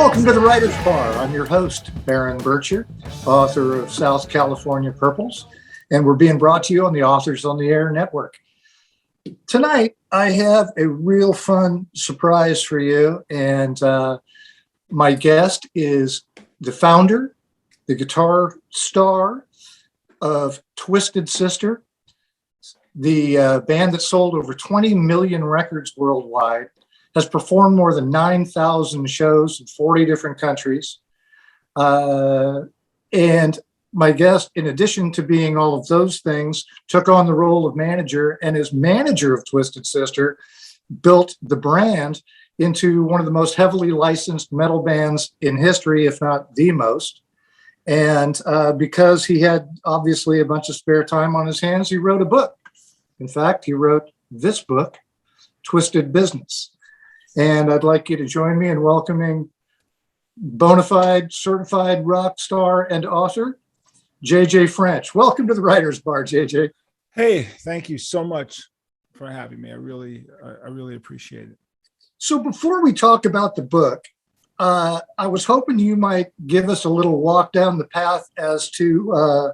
Welcome to the Writer's Bar. I'm your host, Baron Bircher, author of South California Purples, and we're being brought to you on the Authors on the Air Network. Tonight, I have a real fun surprise for you, and my guest is the founder, the guitar star of Twisted Sister, the band that sold over 20 million records worldwide, has performed more than 9,000 shows in 40 different countries. And my guest, in addition to being all of those things, took on the role of manager, and as manager of Twisted Sister, built the brand into one of the most heavily licensed metal bands in history, if not the most. And because he had obviously a bunch of spare time on his hands, he wrote a book. In fact, he wrote this book, Twisted Business. And I'd like you to join me in welcoming bona fide, certified rock star and author, JJ French. Welcome to the Writer's Bar, JJ. Hey, thank you so much for having me. I really appreciate it. So before we talk about the book, I was hoping you might give us a little walk down the path as to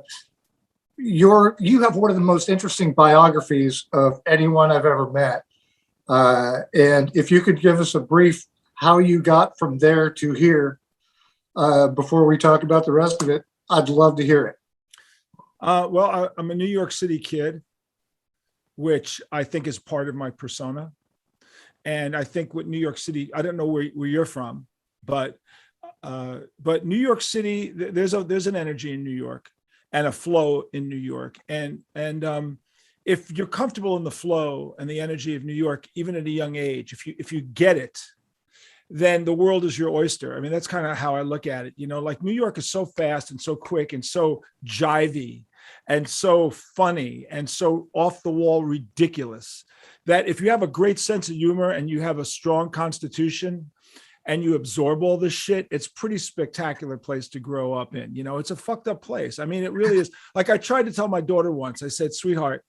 you have one of the most interesting biographies of anyone I've ever met. And if you could give us a brief how you got from there to here before we talk about the rest of it, I'd love to hear it. Well, I'm a New York City kid, which I think is part of my persona. And I think with New York City, I don't know where you're from, but New York City, there's an energy in New York and a flow in New York. And if you're comfortable in the flow and the energy of New York, even at a young age, if you get it, then the world is your oyster. I mean, that's kind of how I look at it. You know, like New York is so fast and so quick and so jivey and so funny and so off the wall ridiculous that if you have a great sense of humor and you have a strong constitution and you absorb all this shit, it's a pretty spectacular place to grow up in. You know, it's a fucked up place. I mean, it really is. Like I tried to tell my daughter once, I said, sweetheart,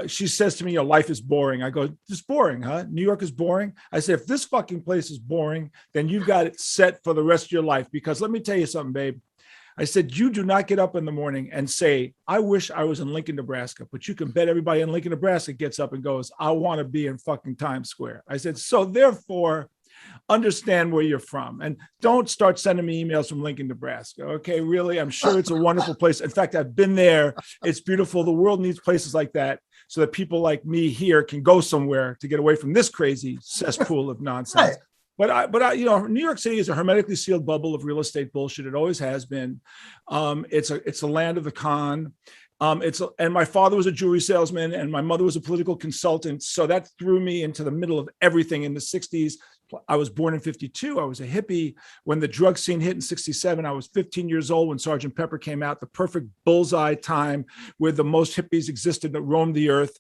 she says to me, your life is boring. I go, it's boring, huh? New York is boring. I said, if this fucking place is boring, then you've got it set for the rest of your life. Because let me tell you something, babe. I said, you do not get up in the morning and say, I wish I was in Lincoln, Nebraska, but you can bet everybody in Lincoln, Nebraska gets up and goes, I want to be in fucking Times Square. I said, so therefore, understand where you're from and don't start sending me emails from Lincoln, Nebraska. Okay, really, I'm sure it's a wonderful place. In fact, I've been there. It's beautiful. The world needs places like that so that people like me here can go somewhere to get away from this crazy cesspool of nonsense. But you know, New York City is a hermetically sealed bubble of real estate bullshit. It always has been. It's a land of the con. And my father was a jewelry salesman and my mother was a political consultant. So that threw me into the middle of everything in the 60s. I was born in 52. I was a hippie when the drug scene hit in 67. I was 15 years old when Sgt. Pepper came out, the perfect bullseye time where the most hippies existed that roamed the earth.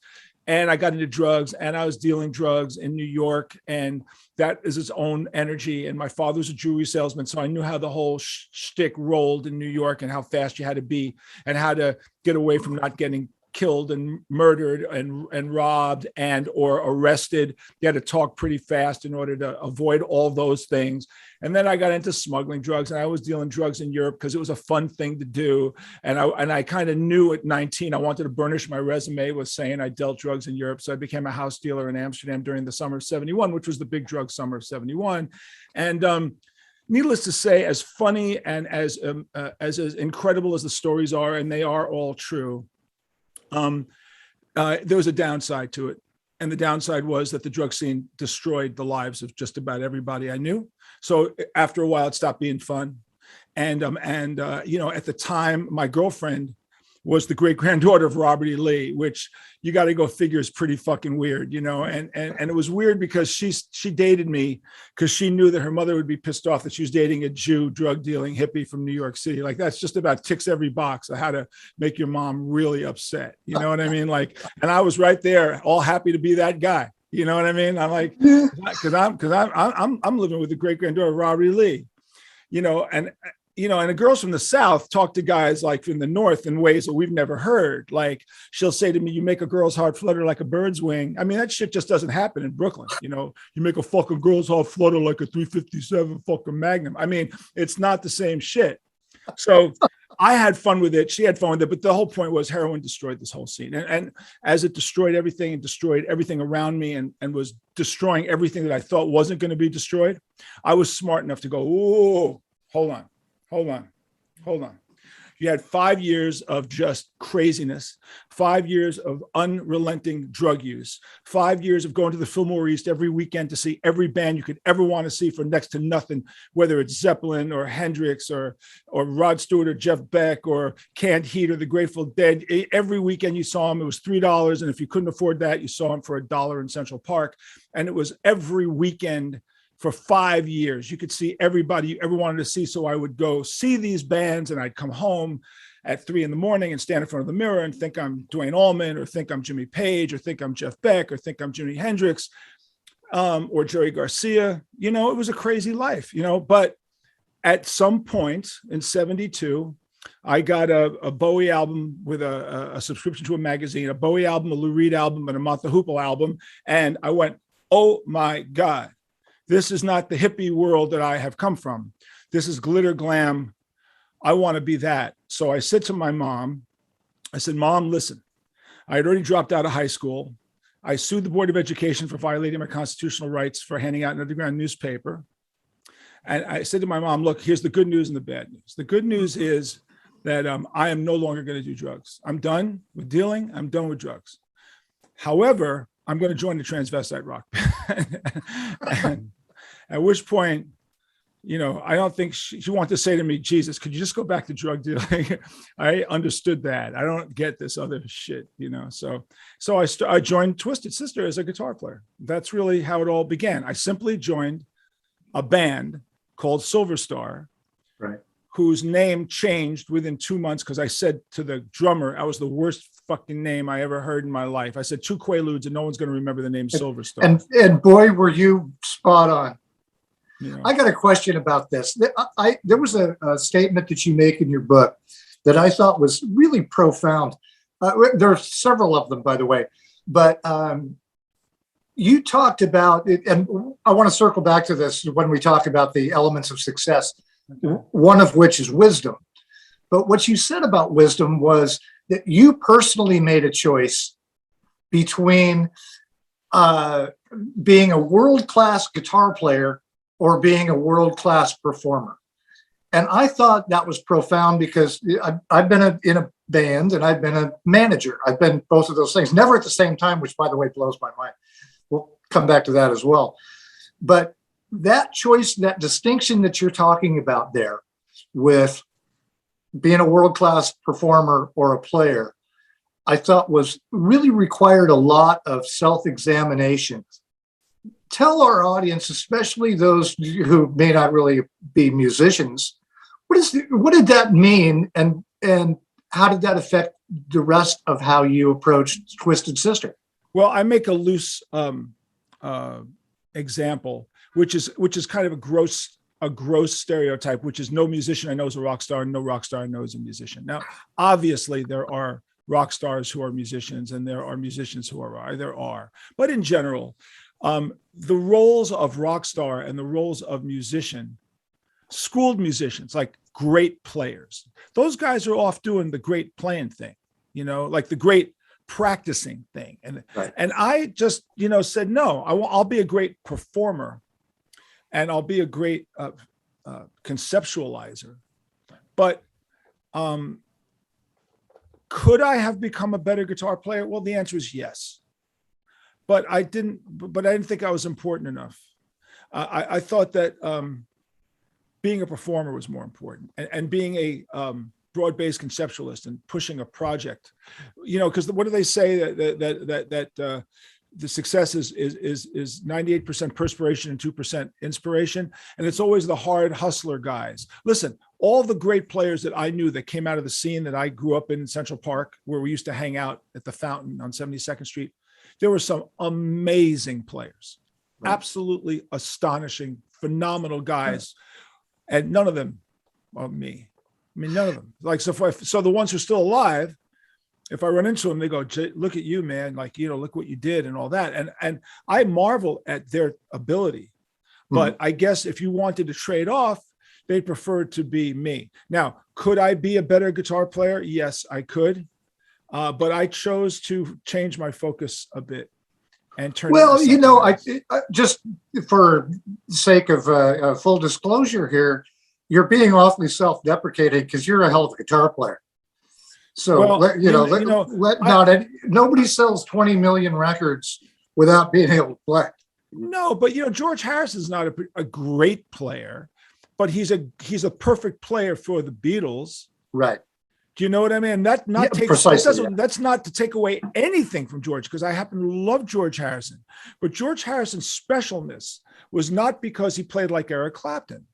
And I got into drugs and I was dealing drugs in New York, and that is its own energy. And my father was a jewelry salesman, so I knew how the whole shtick rolled in New York and how fast you had to be and how to get away from not getting killed and murdered and robbed and or arrested. You had to talk pretty fast in order to avoid all those things. And then I got into smuggling drugs, and I was dealing drugs in Europe because it was a fun thing to do. And I kind of knew at 19, I wanted to burnish my resume with saying I dealt drugs in Europe. So I became a house dealer in Amsterdam during the summer of 71, which was the big drug summer of 71. And needless to say, as funny and as incredible as the stories are, and they are all true, there was a downside to it. And the downside was that the drug scene destroyed the lives of just about everybody I knew. So after a while, it stopped being fun. And you know, at the time, my girlfriend was the great granddaughter of Robert E. Lee, which you got to go figure is pretty fucking weird, you know. And it was weird because she dated me because she knew that her mother would be pissed off that she was dating a Jew, drug dealing hippie from New York City. Like that's just about ticks every box of how to make your mom really upset. You know what I mean? Like, and I was right there, all happy to be that guy. You know what I mean? I'm like, because I'm living with the great granddaughter of Robert E. Lee, you know, and and the girls from the South talk to guys like from the North in ways that we've never heard. Like she'll say to me, "You make a girl's heart flutter like a bird's wing." I mean, that shit just doesn't happen in Brooklyn. You make a fucking girl's heart flutter like a 357 fucking Magnum. I mean, it's not the same shit. So I had fun with it. She had fun with it. But the whole point was heroin destroyed this whole scene. And as it destroyed everything and destroyed everything around me and was destroying everything that I thought wasn't going to be destroyed, I was smart enough to go, "Oh, hold on. You had 5 years of just craziness, 5 years of unrelenting drug use, 5 years of going to the Fillmore East every weekend to see every band you could ever want to see for next to nothing, whether it's Zeppelin or Hendrix or Rod Stewart or Jeff Beck or Canned Heat or the Grateful Dead. Every weekend you saw them, it was $3. And if you couldn't afford that, you saw them for $1 in Central Park. And it was every weekend for 5 years. You could see everybody you ever wanted to see. So I would go see these bands and I'd come home at 3 a.m. and stand in front of the mirror and think I'm Duane Allman or think I'm Jimmy Page or think I'm Jeff Beck or think I'm Jimi Hendrix or Jerry Garcia. It was a crazy life, but at some point in 72, I got a Bowie album with a subscription to a magazine, a Bowie album, a Lou Reed album, and a Mott the Hoople album. And I went, "Oh my God. This is not the hippie world that I have come from. This is glitter glam. I want to be that." So I said to my mom, I said, "Mom, listen, I had already dropped out of high school. I sued the Board of Education for violating my constitutional rights for handing out an underground newspaper." And I said to my mom, "Look, here's the good news and the bad news. The good news is that I am no longer going to do drugs. I'm done with dealing. I'm done with drugs. However, I'm going to join the transvestite rock band." At which point, I don't think she wanted to say to me, "Jesus, could you just go back to drug dealing?" I understood that. I don't get this other shit, So I joined Twisted Sister as a guitar player. That's really how it all began. I simply joined a band called Silver Star, Right. Whose name changed within 2 months because I said to the drummer, I was the worst fucking name I ever heard in my life. I said 2 Quaaludes and no one's going to remember the name Silver Star. And boy, were you spot on. You know? I got a question about this. There was a statement that you make in your book that I thought was really profound. There are several of them, by the way, but you talked about it, and I want to circle back to this when we talk about the elements of success, one of which is wisdom. But what you said about wisdom was that you personally made a choice between being a world-class guitar player or being a world-class performer. And I thought that was profound because I've been in a band and I've been a manager. I've been both of those things, never at the same time, which, by the way, blows my mind. We'll come back to that as well. But that choice, that distinction that you're talking about there with being a world-class performer or a player, I thought was really required a lot of self-examination. Tell our audience, especially those who may not really be musicians, what did that mean, and how did that affect the rest of how you approach Twisted Sister? Well, I make a loose example, which is kind of a gross stereotype, which is no musician I know is a rock star, and no rock star I know is a musician. Now, obviously, there are rock stars who are musicians, and there are musicians who are. There are, but in general, the roles of rock star and the roles of musician, schooled musicians, like great players, those guys are off doing the great playing thing, like the great practicing thing. And right. And I just, said, no, I'll be a great performer and I'll be a great conceptualizer. But could I have become a better guitar player? Well, the answer is yes. But I didn't think I was important enough. I thought that being a performer was more important, and being a broad-based conceptualist and pushing a project, because what do they say that the success is 98% perspiration and 2% inspiration, and it's always the hard hustler guys. Listen, all the great players that I knew that came out of the scene that I grew up in Central Park, where we used to hang out at the Fountain on 72nd Street. There were some amazing players, right. Absolutely astonishing, phenomenal guys. And none of them of me. I mean, none of them. Like, so the ones who are still alive, if I run into them, they go, look at you, man. Like, look what you did and all that. And I marvel at their ability. But I guess if you wanted to trade off, they'd prefer to be me. Now, could I be a better guitar player? Yes, I could. But I chose to change my focus a bit and turn. Well, I just for the sake of full disclosure here, you're being awfully self-deprecating because you're a hell of a guitar player. So nobody sells 20 million records without being able to play. No, but George Harrison's not a great player, but he's a perfect player for the Beatles. Right. Do you know what I mean? That's not to take away anything from George, because I happen to love George Harrison. But George Harrison's specialness was not because he played like Eric Clapton.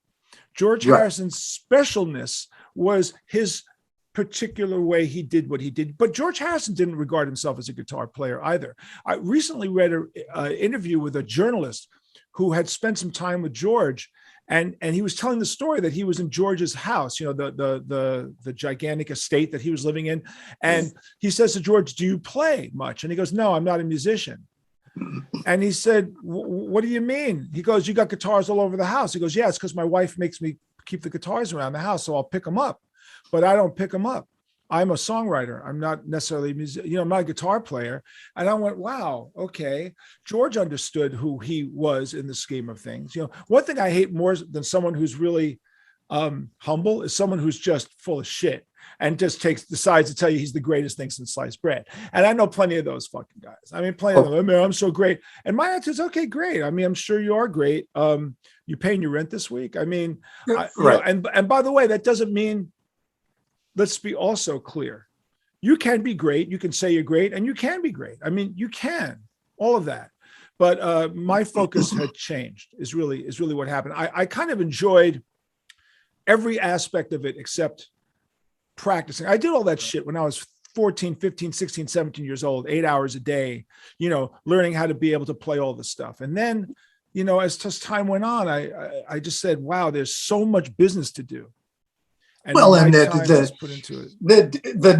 George Harrison's specialness was his particular way he did what he did. But George Harrison didn't regard himself as a guitar player either. I recently read an interview with a journalist who had spent some time with George, and he was telling the story that he was in George's house, the gigantic estate that he was living in. And he says to George, "Do you play much?" And he goes, "No, I'm not a musician." And he said, "What do you mean?" He goes, "You got guitars all over the house." He goes, "Yeah, it's because my wife makes me keep the guitars around the house, so I'll pick them up. But I don't pick them up. I'm a songwriter. I'm not necessarily I'm not a guitar player." And I went, wow, okay. George understood who he was in the scheme of things. One thing I hate more than someone who's really humble is someone who's just full of shit and just decides to tell you he's the greatest thing since sliced bread. And I know plenty of those fucking guys. I mean, plenty of them. I mean, I'm so great. And my answer is, okay, great. I mean, I'm sure you are great. You paying your rent this week? I mean, and by the way, that doesn't mean, let's be also clear. You can be great. You can say you're great, and you can be great. I mean, you can, all of that. But my focus had changed is really what happened. I kind of enjoyed every aspect of it except practicing. I did all that shit when I was 14, 15, 16, 17 years old, 8 hours a day, learning how to be able to play all this stuff. And then, as time went on, I just said, wow, there's so much business to do. And the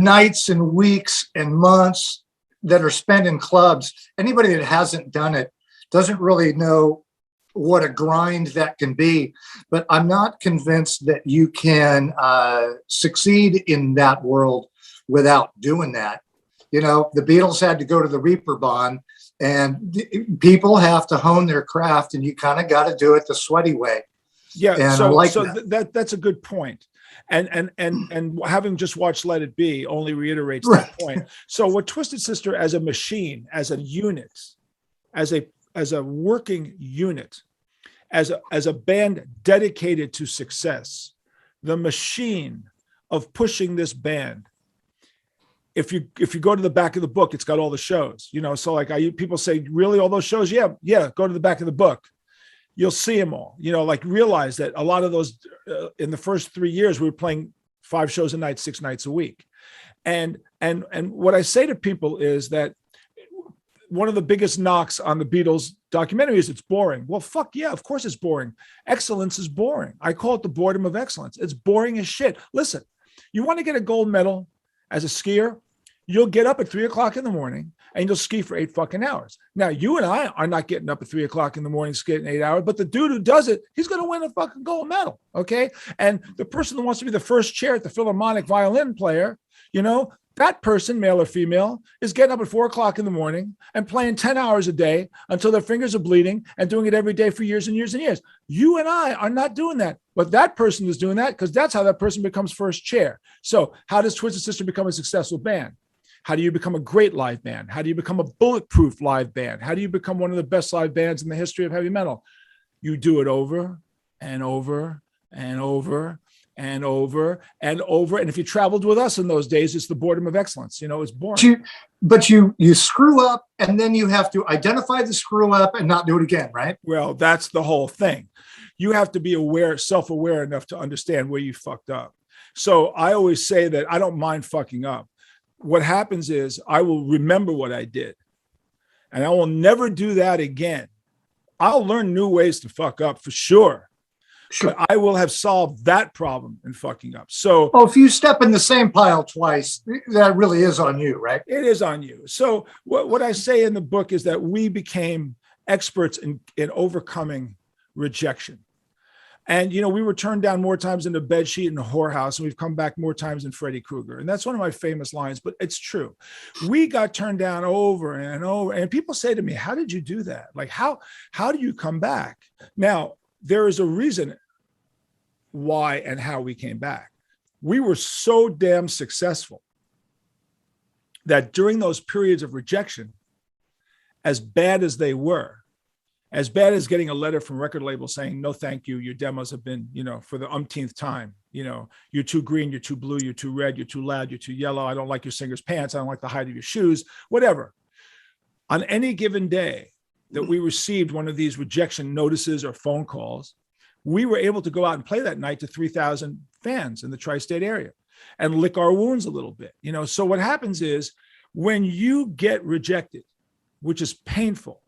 nights and weeks and months that are spent in clubs, anybody that hasn't done it doesn't really know what a grind that can be. But I'm not convinced that you can succeed in that world without doing that. The Beatles had to go to the Reeperbahn, and people have to hone their craft, and you kind of got to do it the sweaty way. Yeah, and that's a good point. And having just watched Let It Be only reiterates that point. So what Twisted Sister as a machine, as a unit, as a working unit, as a band dedicated to success, the machine of pushing this band. If you go to the back of the book, it's got all the shows. So like people say, really, all those shows? Yeah, go to the back of the book. You'll see them all, realize that a lot of those in the first 3 years, we were playing 5 shows a night, 6 nights a week. And what I say to people is that one of the biggest knocks on the Beatles documentary is it's boring. Well, fuck yeah, of course it's boring. Excellence is boring. I call it the boredom of excellence. It's boring as shit. Listen, you want to get a gold medal as a skier, you'll get up at 3 o'clock in the morning and you'll ski for 8 fucking hours. Now, you and I are not getting up at 3 o'clock in the morning, skiing 8 hours, but the dude who does it, he's going to win a fucking gold medal. Okay. And the person who wants to be the first chair at the Philharmonic violin player, that person, male or female, is getting up at 4 o'clock in the morning and playing 10 hours a day until their fingers are bleeding and doing it every day for years and years and years. You and I are not doing that, but that person is doing that because that's how that person becomes first chair. So how does Twisted Sister become a successful band? How do you become a great live band? How do you become a bulletproof live band? How do you become one of the best live bands in the history of heavy metal? You do it over and over and over and over and over. And if you traveled with us in those days, it's the boredom of excellence. It's boring. But you screw up, and then you have to identify the screw up and not do it again, right? Well, that's the whole thing. You have to be self-aware enough to understand where you fucked up. So I always say that I don't mind fucking up. What happens is I will remember what I did, and I will never do that again. I'll learn new ways to fuck up for sure. Sure. but I will have solved that problem in fucking up. So Oh, if you step in the same pile twice, that really is on you, right? it is on you. So what I say in the book is that we became experts in overcoming rejection. And, you know, we were turned down more times in the bed sheet in the whorehouse, and we've come back more times than Freddy Krueger. And that's one of my famous lines, but it's true. We got turned down over and over. And people say to me, how did you do that? Like, how do you come back? Now, there is a reason why and how we came back. We were so damn successful that during those periods of rejection, as bad as they were, as bad as getting a letter from record label saying, no, thank you. Your demos have been, you know, for the umpteenth time, you know, you're too green, you're too blue, you're too red, you're too loud, you're too yellow. I don't like your singer's pants. I don't like the height of your shoes, whatever. On any given day that we received one of these rejection notices or phone calls, we were able to go out and play that night to 3,000 fans in the tri-state area and lick our wounds a little bit, you know? So what happens is when you get rejected, which is painful,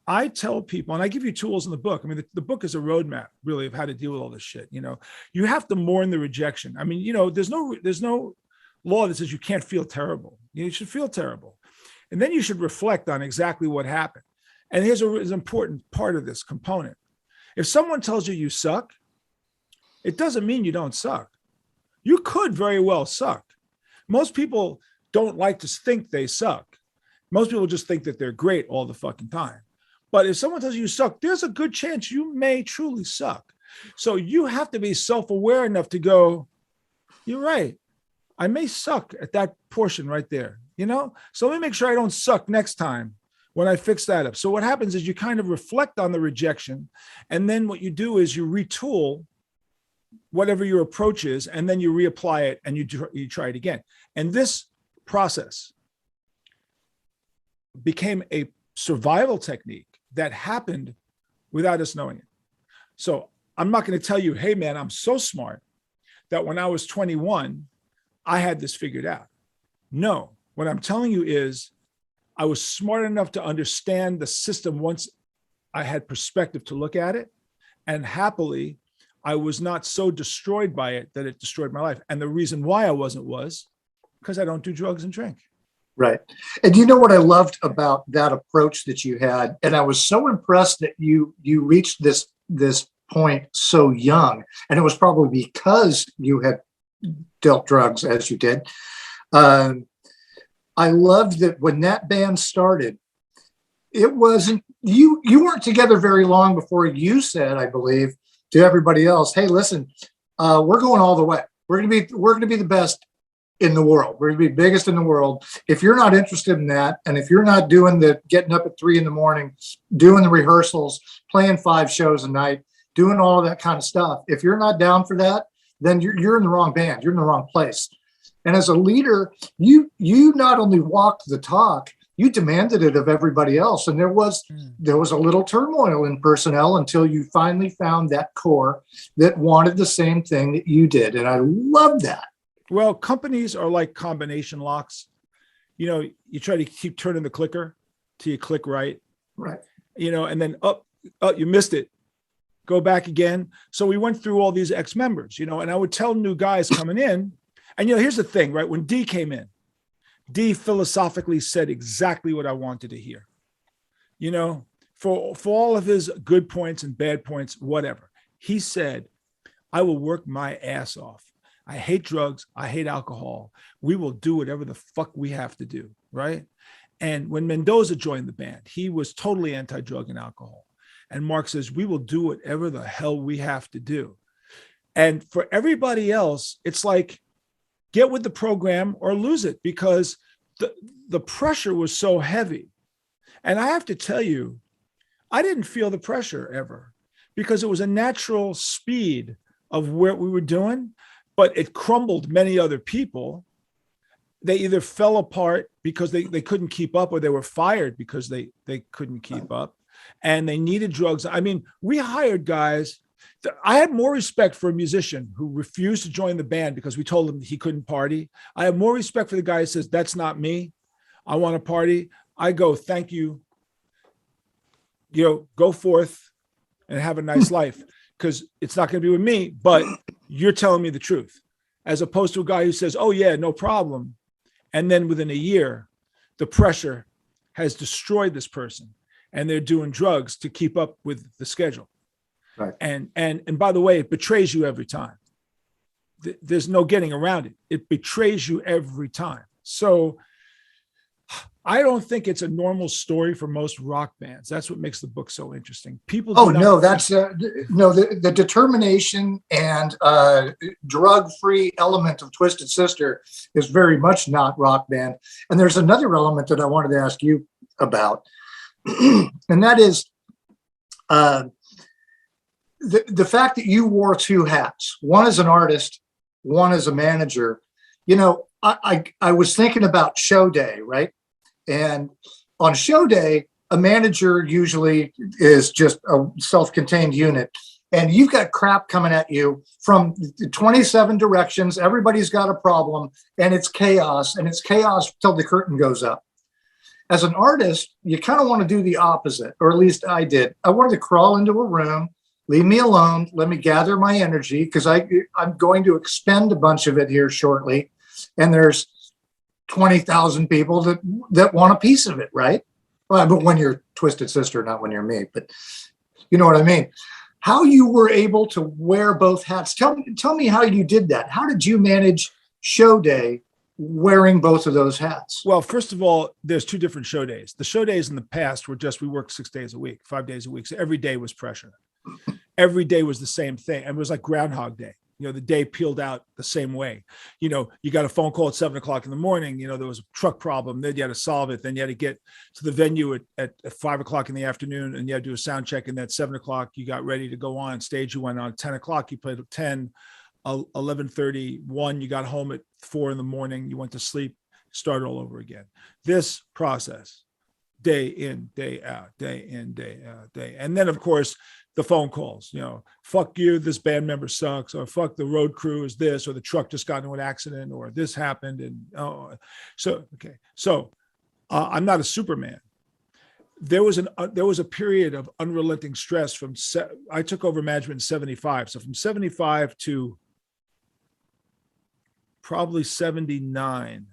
I tell people, and I give you tools in the book. I mean, the book is a roadmap, really, of how to deal with all this shit. You know, you have to mourn the rejection. I mean, you know, there's no law that says you can't feel terrible. You should feel terrible, and then you should reflect on exactly what happened. And here's an important part of this component: if someone tells you you suck, it doesn't mean you don't suck. You could very well suck. Most people don't like to think they suck. Most people just think that they're great all the fucking time. But if someone tells you you suck, there's a good chance you may truly suck. So you have to be self-aware enough to go, you're right. I may suck at that portion right there, you know? So let me make sure I don't suck next time when I fix that up. So what happens is you kind of reflect on the rejection. And then what you do is you retool whatever your approach is, and then you reapply it and you try it again. And this process became a survival technique that happened without us knowing it. So I'm not going to tell you, hey man, I'm so smart that when I was 21, I had this figured out. No, what I'm telling you is I was smart enough to understand the system once I had perspective to look at it. And happily, I was not so destroyed by it that it destroyed my life. And the reason why I wasn't was because I don't do drugs and drink. Right. And you know what I loved about that approach that you had, and I was so impressed that you reached this point so young, and it was probably because you had dealt drugs as you did. I loved that when that band started, it wasn't you weren't together very long before you said, I believe, to everybody else, hey, listen, we're going all the way. We're gonna be the best in the world. We're going to be biggest in the world. If you're not interested in that, and if you're not doing the getting up at 3 a.m, doing the rehearsals, playing 5 shows a night, doing all of that kind of stuff, if you're not down for that, then you're in the wrong band. You're in the wrong place. And as a leader, you not only walked the talk, you demanded it of everybody else. And there was a little turmoil in personnel until you finally found that core that wanted the same thing that you did. And I love that. Well, companies are like combination locks. You know, you try to keep turning the clicker till you click right. Right. You know, and then you missed it. Go back again. So we went through all these ex-members, you know, and I would tell new guys coming in, and, you know, here's the thing, right? When D came in, D philosophically said exactly what I wanted to hear. You know, for all of his good points and bad points, whatever. He said, I will work my ass off. I hate drugs. I hate alcohol. We will do whatever the fuck we have to do, right? And when Mendoza joined the band, he was totally anti-drug and alcohol. And Mark says, we will do whatever the hell we have to do. And for everybody else, it's like, get with the program or lose it, because the pressure was so heavy. And I have to tell you, I didn't feel the pressure ever, because it was a natural speed of what we were doing. But it crumbled many other people. They either fell apart because they couldn't keep up, or they were fired because they couldn't keep up, and they needed drugs. I mean, we hired guys. I had more respect for a musician who refused to join the band because we told him he couldn't party. I have more respect for the guy who says, that's not me. I want to party. I go, thank you. You know, go forth and have a nice life. because it's not going to be with me, but you're telling me the truth, as opposed to a guy who says, oh yeah, no problem. And then within a year, the pressure has destroyed this person and they're doing drugs to keep up with the schedule. Right. And by the way, it betrays you every time. There's no getting around it. It betrays you every time. So I don't think it's a normal story for most rock bands. That's what makes the book so interesting. People. Oh no, that's no, the determination and drug-free element of Twisted Sister is very much not rock band. And there's another element that I wanted to ask you about, and that is the fact that you wore two hats, one as an artist, one as a manager. You know, I was thinking about show day, right? And on show day, a manager usually is just a self-contained unit. And you've got crap coming at you from 27 directions. Everybody's got a problem and it's chaos till the curtain goes up. As an artist, you kind of want to do the opposite, or at least I did. I wanted to crawl into a room, leave me alone, let me gather my energy, because I'm going to expend a bunch of it here shortly. And there's 20,000 people that want a piece of it, right? Well, but when you're Twisted Sister, not when you're me, but you know what I mean. How you were able to wear both hats. Tell me how you did that. How did you manage show day wearing both of those hats? Well, first of all, there's two different show days. The show days in the past were just, we worked 6 days a week, 5 days a week. So every day was pressure. Every day was the same thing. And it was like Groundhog Day. You know, the day peeled out the same way. You know, you got a phone call at 7 o'clock in the morning. You know, there was a truck problem. Then you had to solve it. Then you had to get to the venue at 5 o'clock in the afternoon, and you had to do a sound check. And at 7 o'clock, you got ready to go on stage. You went on at 10 o'clock. You played at 10, 11:30, 1. You got home at 4 in the morning. You went to sleep, started all over again. This process, day in, day out, day in, day out, day. And then, of course, the phone calls, you know, fuck you, this band member sucks, or fuck the road crew is this, or the truck just got into an accident, or this happened. And okay. So I'm not a Superman. There was a period of unrelenting stress I took over management in 75. So from 75 to probably 79,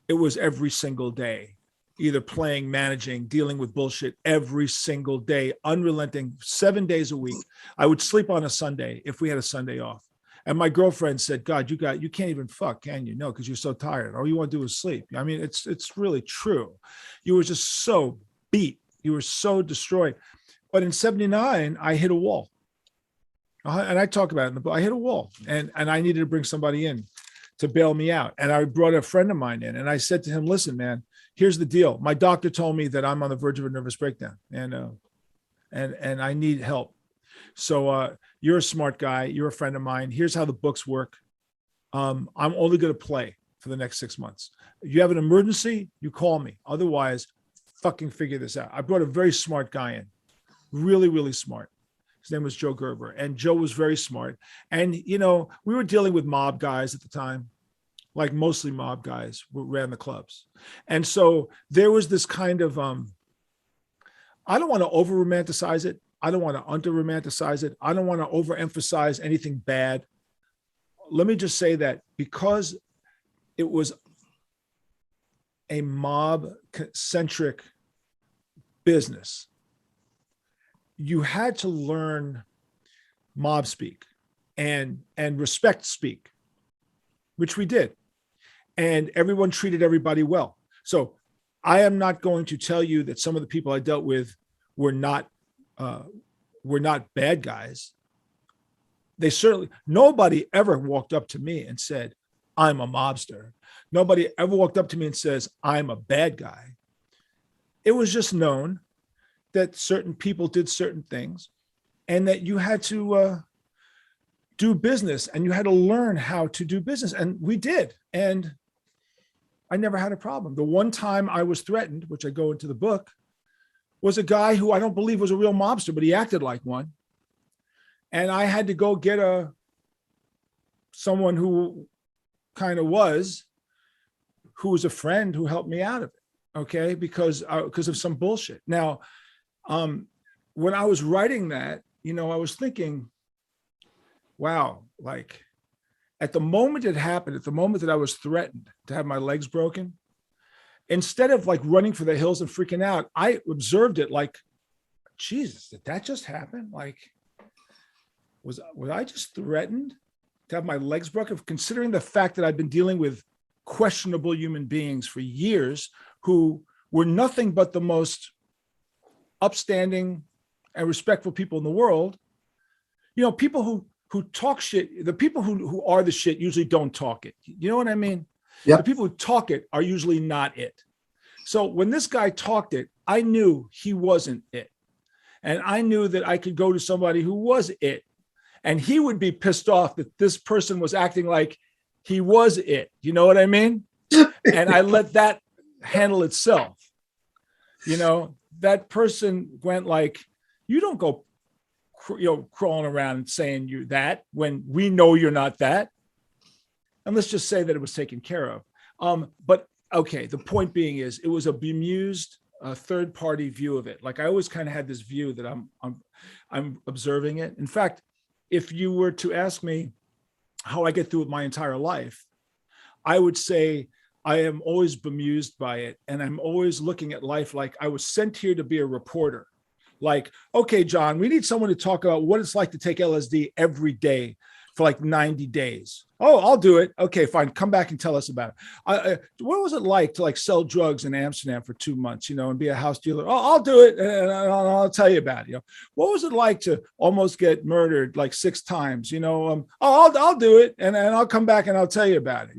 it was every single day, either playing, managing, dealing with bullshit every single day, unrelenting, 7 days a week. I would sleep on a Sunday if we had a Sunday off. And my girlfriend said, God, you can't even fuck, can you? No, because you're so tired. All you want to do is sleep. I mean, it's really true. You were just so beat. You were so destroyed. But in 79, I hit a wall. And I talk about it in the book. I hit a wall, and I needed to bring somebody in to bail me out. And I brought a friend of mine in, and I said to him, listen, man, here's the deal. My doctor told me that I'm on the verge of a nervous breakdown, and I need help. So you're a smart guy. You're a friend of mine. Here's how the books work. I'm only going to play for the next 6 months. If you have an emergency, you call me. Otherwise, fucking figure this out. I brought a very smart guy in, really, really smart. His name was Joe Gerber, and Joe was very smart. And, you know, we were dealing with mob guys at the time, like mostly mob guys who ran the clubs. And so there was this kind of, I don't want to over romanticize it. I don't want to under romanticize it. I don't want to overemphasize anything bad. Let me just say that because it was a mob centric business, you had to learn mob speak and respect speak, which we did. And everyone treated everybody well. So I am not going to tell you that some of the people I dealt with were not bad guys. They certainly, nobody ever walked up to me and said, I'm a mobster. Nobody ever walked up to me and says, I'm a bad guy. It was just known that certain people did certain things, and that you had to do business, and you had to learn how to do business. And we did. And I never had a problem. The one time I was threatened, which I go into the book, was a guy who I don't believe was a real mobster, but he acted like one. And I had to go get someone who kind of was, who was a friend who helped me out of it. Okay. Because of some bullshit. Now, when I was writing that, I was thinking, wow, like at the moment it happened, at the moment that I was threatened to have my legs broken, instead of like running for the hills and freaking out, I observed it like, Jesus, did that just happen? Like, was I just threatened to have my legs broken? Considering the fact that I've been dealing with questionable human beings for years who were nothing but the most upstanding and respectful people in the world. People who talk shit, the people who are the shit usually don't talk it. You know what I mean? Yep. The people who talk it are usually not it. So when this guy talked it, I knew he wasn't it. And I knew that I could go to somebody who was it. And he would be pissed off that this person was acting like he was it. You know what I mean? And I let that handle itself. That person went like, you don't go, crawling around and saying you're that when we know you're not that. And let's just say that it was taken care of. But okay, the point being is it was a bemused third party view of it. Like I always kind of had this view that I'm observing it. In fact, if you were to ask me how I get through it my entire life, I would say I am always bemused by it. And I'm always looking at life like I was sent here to be a reporter. Like, okay, John, we need someone to talk about what it's like to take LSD every day for like 90 days. Oh, I'll do it. Okay, fine. Come back and tell us about it. What was it like to like sell drugs in Amsterdam for 2 months, and be a house dealer? Oh, I'll do it. And I'll tell you about it. What was it like to almost get murdered like 6 times? Oh, I'll do it. And I'll come back and I'll tell you about it.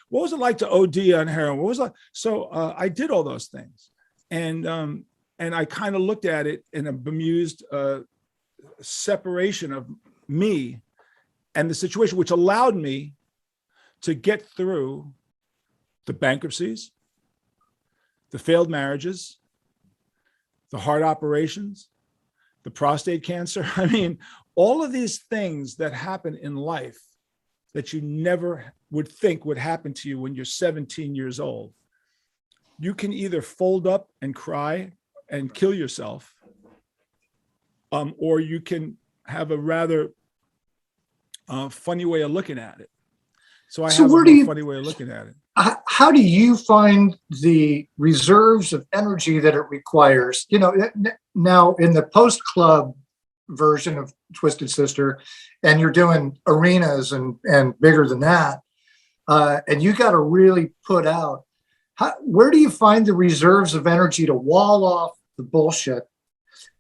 What was it like to OD on heroin? What was it like? So I did all those things. And I kind of looked at it in a bemused separation of me and the situation, which allowed me to get through the bankruptcies, the failed marriages, the heart operations, the prostate cancer. I mean, all of these things that happen in life that you never would think would happen to you when you're 17 years old. You can either fold up and cry and kill yourself, or you can have a rather funny way of looking at it. So I have a funny way of looking at it. How do you find the reserves of energy that it requires? Now in the post club version of Twisted Sister, and you're doing arenas and bigger than that, and you got to really put out. Where do you find the reserves of energy to wall off the bullshit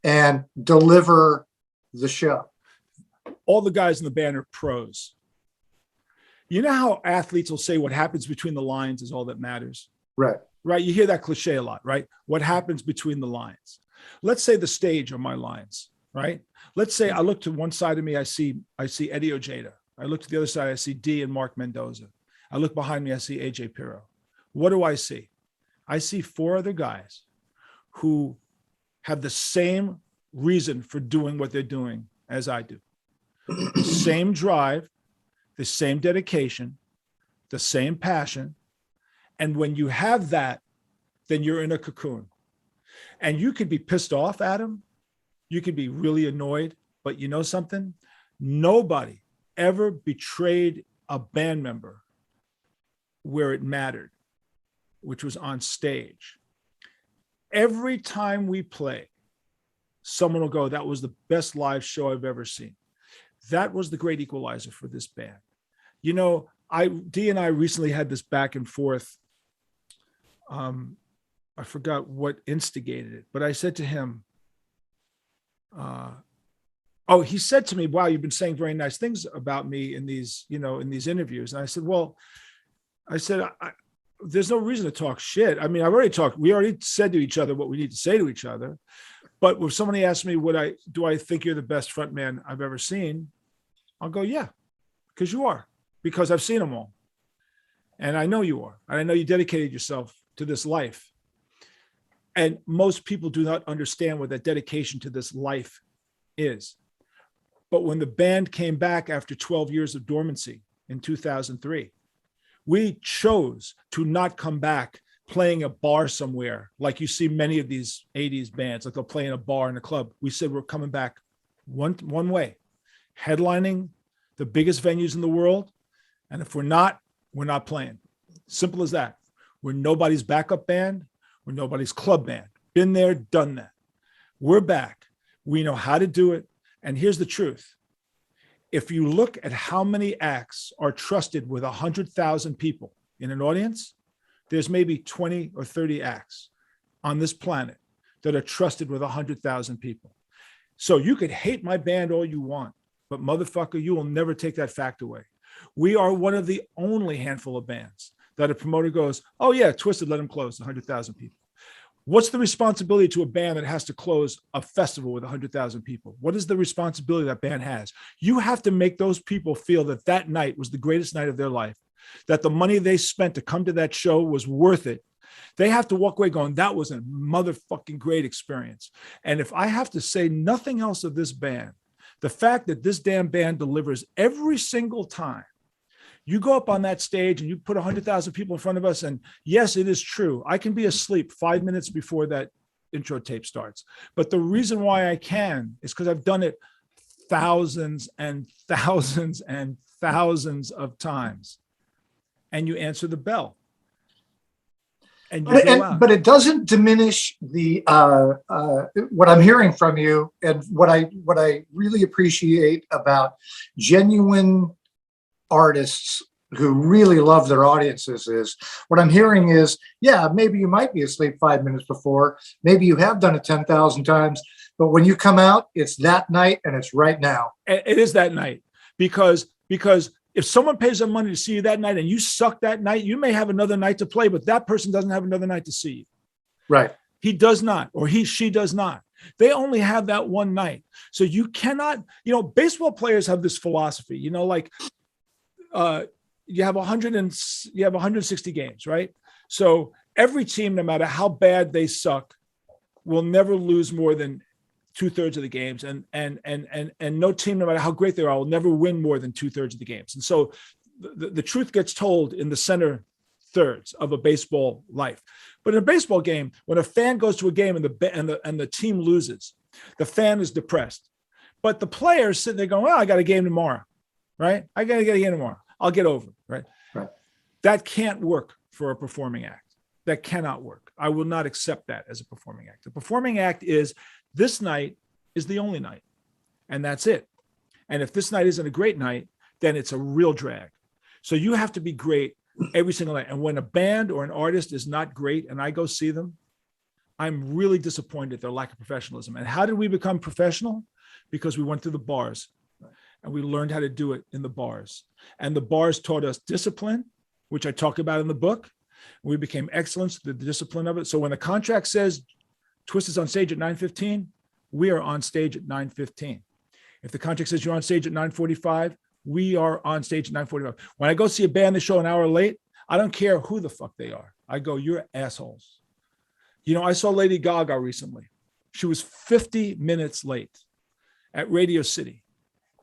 and deliver the show? All the guys in the band are pros. You know how athletes will say what happens between the lines is all that matters? Right. Right. You hear that cliche a lot, right? What happens between the lines? Let's say the stage are my lines, right? Let's say I look to one side of me, I see Eddie Ojeda. I look to the other side, I see D and Mark Mendoza. I look behind me, I see AJ Pirro. What do I see? I see 4 other guys who have the same reason for doing what they're doing as I do. The same drive, the same dedication, the same passion. And when you have that, then you're in a cocoon. And you could be pissed off at them. You could be really annoyed. But you know something? Nobody ever betrayed a band member where it mattered, which was on stage. Every time we play, someone will go, that was the best live show I've ever seen. That was the great equalizer for this band. D and I recently had this back and forth. I forgot what instigated it, but I said to him, he said to me, wow, you've been saying very nice things about me in these interviews. And I said, there's no reason to talk shit. I mean, we already said to each other what we need to say to each other. But when somebody asks me, do I think you're the best front man I've ever seen? I'll go, yeah, because you are, because I've seen them all. And I know you are. And I know you dedicated yourself to this life. And most people do not understand what that dedication to this life is. But when the band came back after 12 years of dormancy in 2003, we chose to not come back playing a bar somewhere like you see many of these 80s bands, like they'll play in a bar in a club. We said we're coming back one way, headlining the biggest venues in the world. And if we're not playing. Simple as that. We're nobody's backup band. We're nobody's club band. Been there, done that. We're back. We know how to do it. And here's the truth. If you look at how many acts are trusted with 100,000 people in an audience, there's maybe 20 or 30 acts on this planet that are trusted with 100,000 people. So you could hate my band all you want, but motherfucker, you will never take that fact away. We are one of the only handful of bands that a promoter goes, oh yeah, Twisted, let them close 100,000 people. What's the responsibility to a band that has to close a festival with 100,000 people? What is the responsibility that band has? You have to make those people feel that that night was the greatest night of their life, that the money they spent to come to that show was worth it. They have to walk away going, that was a motherfucking great experience. And if I have to say nothing else of this band, the fact that this damn band delivers every single time. You go up on that stage and you put 100,000 people in front of us. And yes, it is true. I can be asleep 5 minutes before that intro tape starts. But the reason why I can is because I've done it thousands and thousands and thousands of times. And you answer the bell. And you go out. But it doesn't diminish the what I'm hearing from you, and what I really appreciate about genuine artists who really love their audiences is what I'm hearing is, yeah, maybe you might be asleep 5 minutes before, maybe you have done it 10,000 times, but when you come out, it's that night and it's right now. It is that night because if someone pays them money to see you that night and you suck that night, you may have another night to play, but that person doesn't have another night to see you. Right. He does not, or she does not. They only have that one night. So you cannot, baseball players have this philosophy, like, you have 160 games, right? So every team, no matter how bad they suck, will never lose more than 2/3 of the games, and no team, no matter how great they are, will never win more than 2/3 of the games. And so the truth gets told in the center thirds of a baseball life. But in a baseball game, when a fan goes to a game and the team loses, the fan is depressed. But the players sitting there going, well, I got a game tomorrow, right? I got to get a game tomorrow. I'll get over it, right? Right. That can't work for a performing act. That cannot work. I will not accept that as a performing act. The performing act is, this night is the only night, and that's it. And if this night isn't a great night, then it's a real drag. So you have to be great every single night. And when a band or an artist is not great and I go see them, I'm really disappointed at their lack of professionalism. And how did we become professional? Because we went through the bars. And we learned how to do it in the bars. And the bars taught us discipline, which I talk about in the book. We became excellence to the discipline of it. So when the contract says Twist is on stage at 9:15, we are on stage at 9:15. If the contract says you're on stage at 9:45, we are on stage at 9:45. When I go see a band that show an hour late, I don't care who the fuck they are. I go, you're assholes. I saw Lady Gaga recently. She was 50 minutes late at Radio City.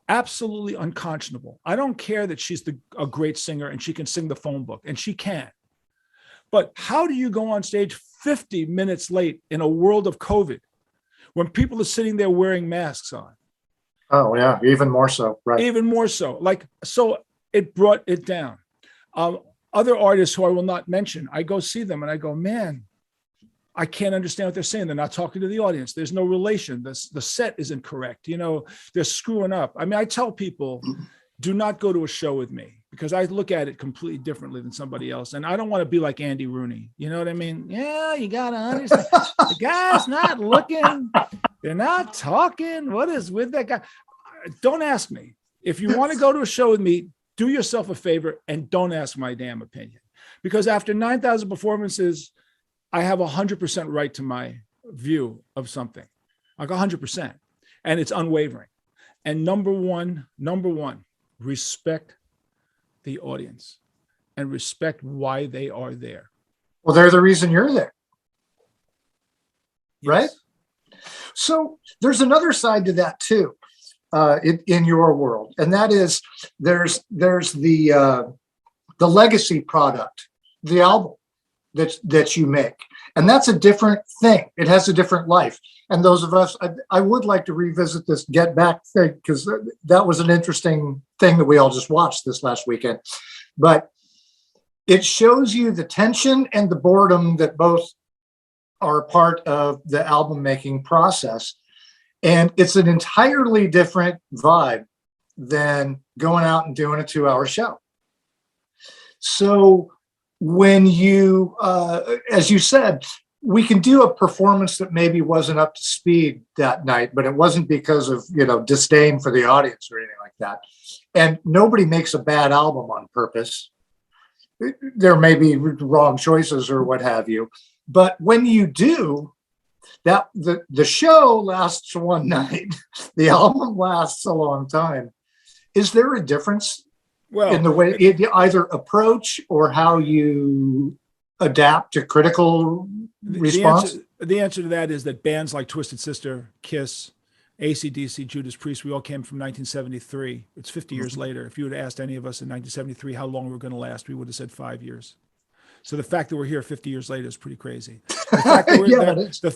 Absolutely unconscionable. I don't care that she's a great singer and she can sing the phone book, and she can. But how do you go on stage 50 minutes late in a world of COVID when people are sitting there wearing masks on? Oh, yeah, even more so. Right. Even more so. So it brought it down. Other artists who I will not mention, I go see them and I go, man, I can't understand what they're saying. They're not talking to the audience. There's no relation. The set isn't correct. They're screwing up. I mean, I tell people, do not go to a show with me, because I look at it completely differently than somebody else. And I don't want to be like Andy Rooney. You know what I mean? Yeah, you got to understand. The guy's not looking. They're not talking. What is with that guy? Don't ask me. If you want to go to a show with me, do yourself a favor and don't ask my damn opinion. Because after 9,000 performances, I have 100% right to my view of something, like 100%, and it's unwavering. And number one, respect the audience and respect why they are there. Well, they're the reason you're there. Yes. Right? So there's another side to that too, in your world, and that is there's the legacy product, the album. that you make. And that's a different thing. It has a different life. And those of us, I would like to revisit this Get Back thing, because that was an interesting thing that we all just watched this last weekend. But it shows you the tension and the boredom that both are part of the album making process. And it's an entirely different vibe than going out and doing a 2-hour show. So when you, as you said, we can do a performance that maybe wasn't up to speed that night, but it wasn't because of, disdain for the audience or anything like that. And nobody makes a bad album on purpose. There may be wrong choices or what have you. But when you do, that the show lasts one night, the album lasts a long time. Is there a difference in the way you either approach or how you adapt to critical response? The answer to that is that bands like Twisted Sister, Kiss, AC/DC, Judas Priest, we all came from 1973. It's 50 years later. If you would have asked any of us in 1973 how long we're going to last, we would have said 5 years. So the fact that we're here 50 years later is pretty crazy. The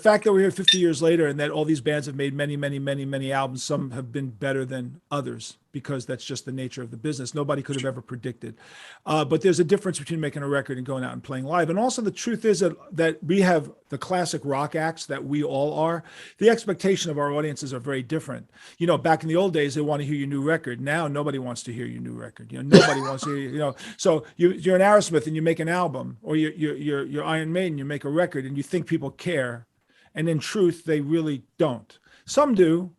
fact that we're here 50 years later and that all these bands have made many, many, many, many albums, some have been better than others, because that's just the nature of the business. Nobody could have ever predicted. But there's a difference between making a record and going out and playing live. And also the truth is that we have the classic rock acts that we all are. The expectation of our audiences are very different. Back in the old days, they want to hear your new record. Now nobody wants to hear your new record. Nobody wants to hear, so you're an Aerosmith and you make an album, or you're Iron Maiden, you make a record and you think people care. And in truth, they really don't. Some do.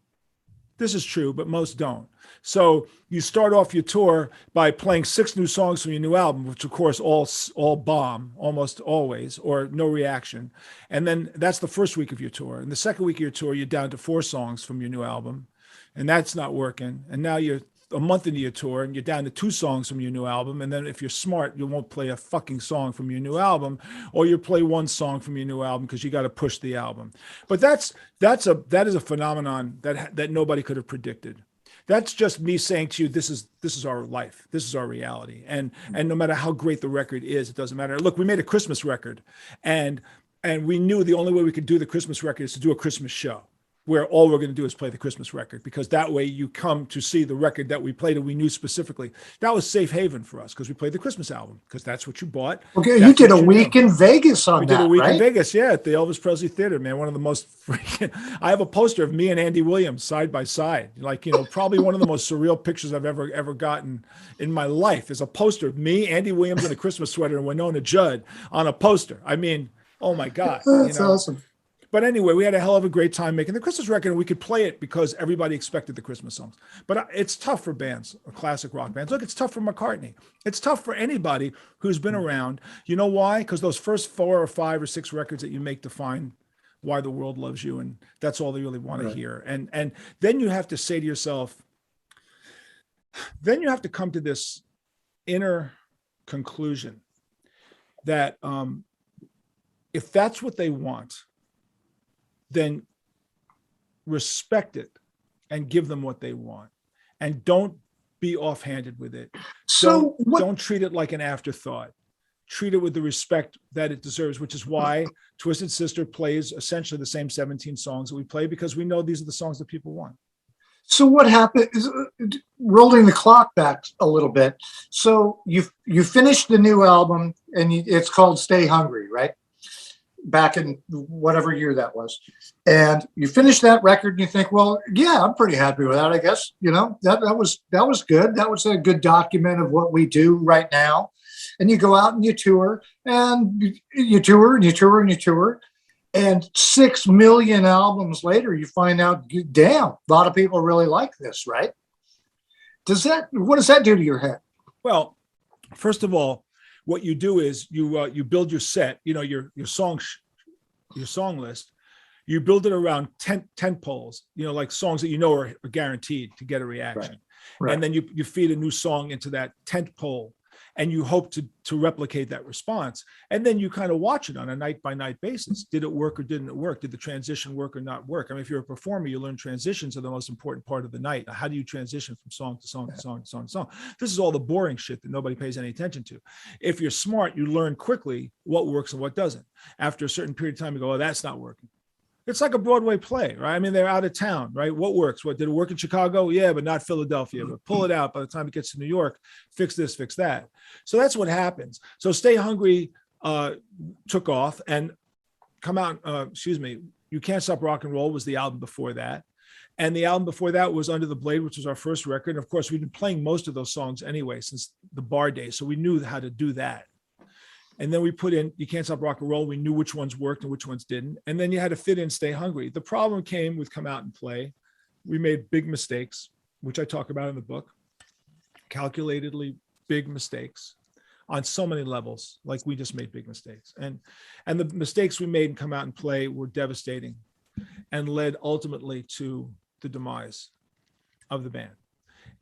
This is true, but most don't. So you start off your tour by playing 6 new songs from your new album, which of course all bomb almost always, or no reaction. And then that's the first week of your tour. And the second week of your tour, you're down to 4 songs from your new album, and that's not working. And now you're a month into your tour and you're down to 2 songs from your new album. And then if you're smart, you won't play a fucking song from your new album, or you play 1 song from your new album because you got to push the album. But that is a phenomenon that nobody could have predicted. That's just me saying to you, this is our life. This is our reality. And no matter how great the record is, it doesn't matter. Look, we made a Christmas record, and we knew the only way we could do the Christmas record is to do a Christmas show, where all we're going to do is play the Christmas record, because that way you come to see the record that we played and we knew specifically. That was safe haven for us, because we played the Christmas album, because that's what you bought. Okay, you did a week in Vegas on that, right? We did a week in Vegas, yeah, at the Elvis Presley Theater, man. One of the most freaking, I have a poster of me and Andy Williams side by side. Probably one of the most surreal pictures I've ever gotten in my life is a poster of me, Andy Williams in a Christmas sweater, and Winona Judd on a poster. I mean, oh my God. That's awesome. But anyway, we had a hell of a great time making the Christmas record, and we could play it because everybody expected the Christmas songs. But it's tough for bands, classic rock bands. Look, it's tough for McCartney. It's tough for anybody who's been around. You know why? Because those first 4 or 5 or 6 records that you make define why the world loves you, and that's all they really want to hear. And then you have to say to yourself, then you have to come to this inner conclusion that if that's what they want, then respect it and give them what they want, and don't be offhanded with it. So don't treat it like an afterthought. Treat it with the respect that it deserves, which is why Twisted Sister plays essentially the same 17 songs that we play, because we know these are the songs that people want. So what happened is, rolling the clock back a little bit. So you finished the new album, and it's called Stay Hungry, right? Back in whatever year that was. And you finish that record and you think, well, yeah, I'm pretty happy with that, I guess. That was good. That was a good document of what we do right now. And you go out and you tour, and you tour and you tour and you tour. And 6 million albums later, you find out, damn, a lot of people really like this, right? What does that do to your head? Well, first of all, what you do is you build your set, your song list. You build it around 10 poles, like songs that are guaranteed to get a reaction. Right. And then you feed a new song into that tent pole. and you hope to replicate that response. And then you kind of watch it on a night by night basis. Did it work or didn't it work? Did the transition work or not work? I mean, if you're a performer, you learn transitions are the most important part of the night. How do you transition from song to song to song to song to song? This is all the boring shit that nobody pays any attention to. If you're smart, you learn quickly what works and what doesn't. After a certain period of time, you go, oh, that's not working. It's like a Broadway play, right? I mean, they're out of town, right? What works? What did it work in Chicago? Yeah, but not Philadelphia. But pull it out by the time it gets to New York, fix this, fix that. So that's what happens. So Stay Hungry took off and You Can't Stop Rock and Roll was the album before that. And the album before that was Under the Blade, which was our first record. And of course, we've been playing most of those songs anyway since the bar days. So we knew how to do that. And then we put in You Can't Stop Rock and Roll. We knew which ones worked and which ones didn't. And then you had to fit in Stay Hungry. The problem came with Come Out and Play. We made big mistakes, which I talk about in the book, calculatedly big mistakes on so many levels. Like we just made big mistakes. And the mistakes we made in Come Out and Play were devastating and led ultimately to the demise of the band.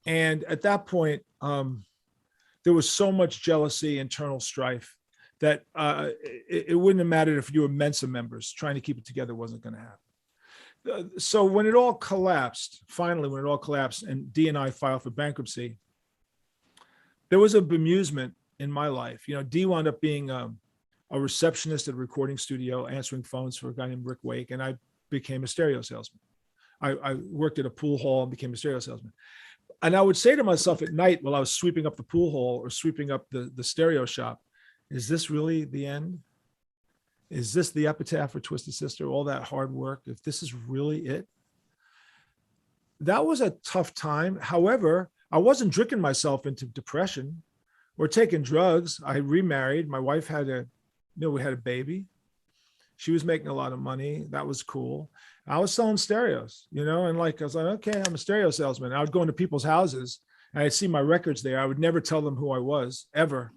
And at that point, there was so much jealousy, internal strife, that it wouldn't have mattered if you were Mensa members. Trying to keep it together wasn't going to happen. So when it all collapsed, finally, when it all collapsed and Dee and I filed for bankruptcy, there was a bemusement in my life. You know, Dee wound up being a receptionist at a recording studio, answering phones for a guy named Rick Wake, and I became a stereo salesman. I worked at a pool hall and became a stereo salesman. And I would say to myself at night while I was sweeping up the pool hall or sweeping up the stereo shop, is this really the end? Is this the epitaph for Twisted Sister? All that hard work, if this is really it? That was a tough time. However, I wasn't drinking myself into depression or taking drugs. I remarried. My wife we had a baby. She was making a lot of money. That was cool. I was selling stereos, and I was like, okay, I'm a stereo salesman. I would go into people's houses and I'd see my records there. I would never tell them who I was, ever.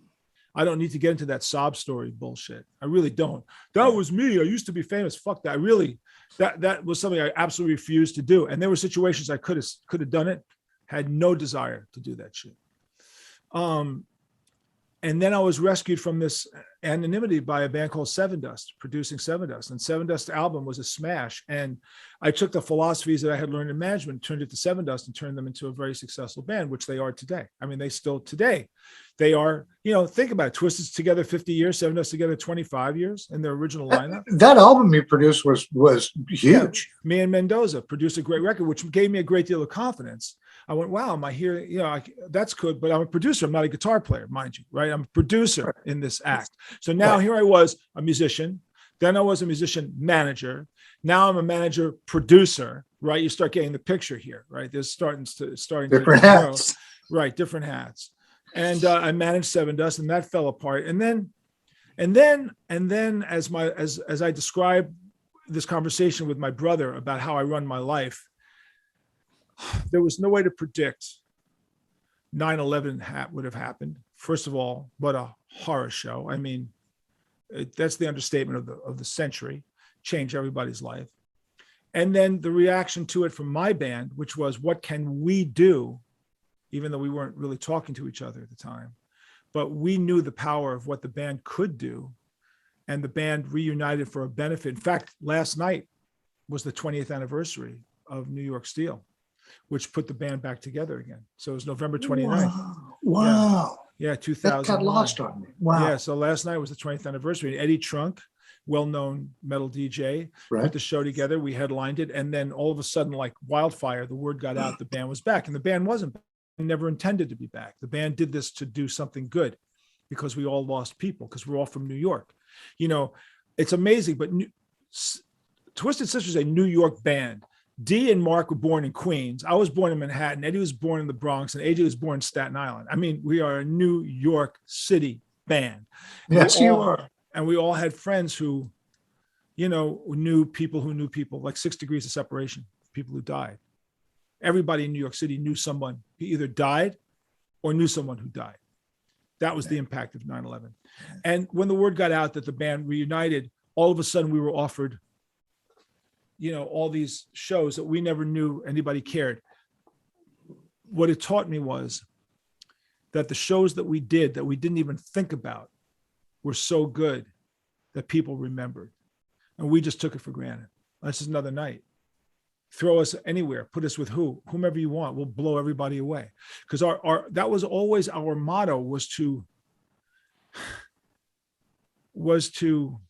I don't need to get into that sob story bullshit. I really don't. That was me. I used to be famous. Fuck that. That was something I absolutely refused to do. And there were situations I could have done it, had no desire to do that shit. And then I was rescued from this anonymity by a band called Seven Dust, producing Seven Dust. And Seven Dust album was a smash. And I took the philosophies that I had learned in management, turned it to Seven Dust, and turned them into a very successful band, which they are today. I mean, they are, think about it. Twisted's together 50 years, Seven Dust together 25 years in their original lineup. That album you produced was huge. Yeah, me and Mendoza produced a great record, which gave me a great deal of confidence. I went, wow, am I here? That's good, but I'm a producer. I'm not a guitar player, mind you, right? I'm a producer in this act. So now here I was, a musician. Then I was a musician manager. Now I'm a manager producer, right? You start getting the picture here, right? There's starting different hats, right? Different hats. And I managed Seven Dust, and that fell apart. And then as I described this conversation with my brother about how I run my life, there was no way to predict 9/11 would have happened. First of all, what a horror show. I mean, that's the understatement of the century. Changed everybody's life. And then the reaction to it from my band, which was, what can we do? Even though we weren't really talking to each other at the time, but we knew the power of what the band could do. And the band reunited for a benefit. In fact, last night was the 20th anniversary of New York Steel, which put the band back together again. So it was November 29th. Wow. Yeah, 2000. That got lost on me. Wow. Yeah, so last night was the 20th anniversary. Eddie Trunk, well-known metal DJ, put the show together. We headlined it. And then all of a sudden, like wildfire, the word got out, the band was back. And the band wasn't back. Never intended to be back. The band did this to do something good because we all lost people, because we're all from New York. It's amazing, but Twisted Sister is a New York band. Dee and Mark were born in Queens. I was born in Manhattan. Eddie was born in the Bronx, and AJ was born in Staten Island. I mean, we are a New York City band. Yes, you are. And we all had friends who, knew people, like 6 degrees of separation, people who died. Everybody in New York City knew someone who either died or knew someone who died. That was the impact of 9/11. And when the word got out that the band reunited, all of a sudden we were offered, all these shows that we never knew anybody cared. What it taught me was that the shows that we did that we didn't even think about were so good that people remembered. And we just took it for granted. That's just another night. Throw us anywhere, put us with whomever you want. We'll blow everybody away. Because that was always our motto, was to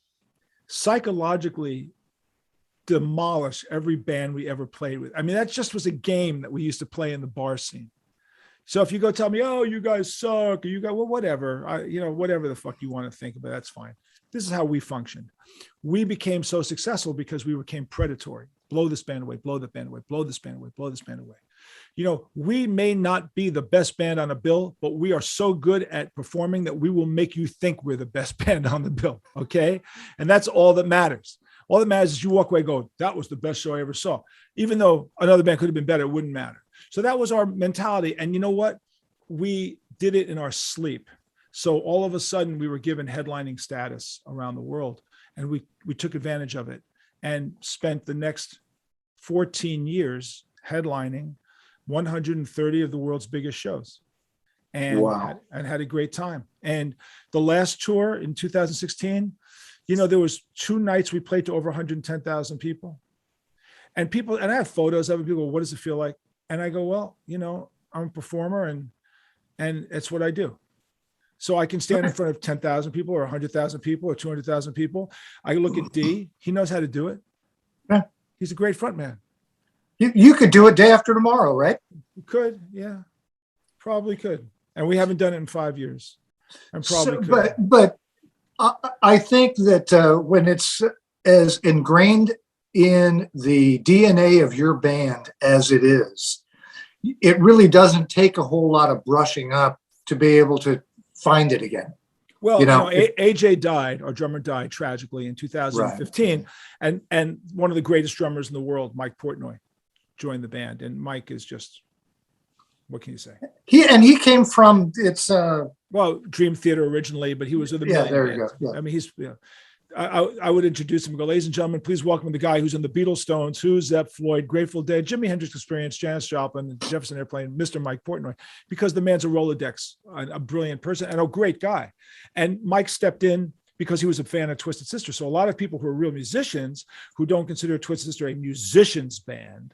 psychologically demolish every band we ever played with. I mean, that just was a game that we used to play in the bar scene. So if you go tell me, oh, you guys suck, or you got, well, whatever, whatever the fuck you want to think about, that's fine. This is how we functioned. We became so successful because we became predatory. Blow this band away, blow that band away, blow this band away, blow this band away. We may not be the best band on a bill, but we are so good at performing that we will make you think we're the best band on the bill. Okay. And that's all that matters. All that matters is you walk away and go, that was the best show I ever saw. Even though another band could have been better, it wouldn't matter. So that was our mentality. And you know what? We did it in our sleep. So all of a sudden we were given headlining status around the world, and we took advantage of it and spent the next 14 years headlining 130 of the world's biggest shows, and wow. had a great time. And the last tour in 2016, there was 2 nights we played to over 110,000 people, and I have photos of it. People go, what does it feel like? And I go, well, I'm a performer, and it's what I do. So I can stand in front of 10,000 people or 100,000 people or 200,000 people. I look at D. He knows how to do it. Yeah. He's a great front man. You could do it day after tomorrow, right? You could, yeah, probably could. And we haven't done it in 5 years. And probably could. But I think that when it's as ingrained in the DNA of your band as it is, it really doesn't take a whole lot of brushing up to be able to find it again. Well, AJ died, our drummer died tragically in 2015. Right. And one of the greatest drummers in the world, Mike Portnoy, joined the band. And Mike is just, what can you say? He came from Dream Theater originally, but he was with the Million there you go. Yeah. I mean, I would introduce him and go, ladies and gentlemen, please welcome the guy who's in the Beatles, Stones, Who's, Zepp, Floyd, Grateful Dead, Jimi Hendrix Experience, Janis Joplin, Jefferson Airplane, Mr. Mike Portnoy, because the man's a Rolodex, a brilliant person and a great guy. And Mike stepped in because he was a fan of Twisted Sister. So a lot of people who are real musicians who don't consider Twisted Sister a musician's band,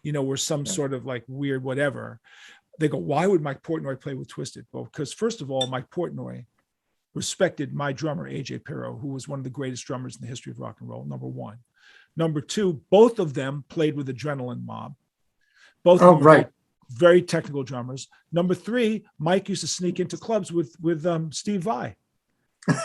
were some sort of like weird whatever. They go, why would Mike Portnoy play with Twisted? Well, because first of all, Mike Portnoy respected my drummer, AJ Pero, who was one of the greatest drummers in the history of rock and roll, number one. Number two, both of them played with Adrenaline Mob. Both of them were very technical drummers. Number three, Mike used to sneak into clubs with Steve Vai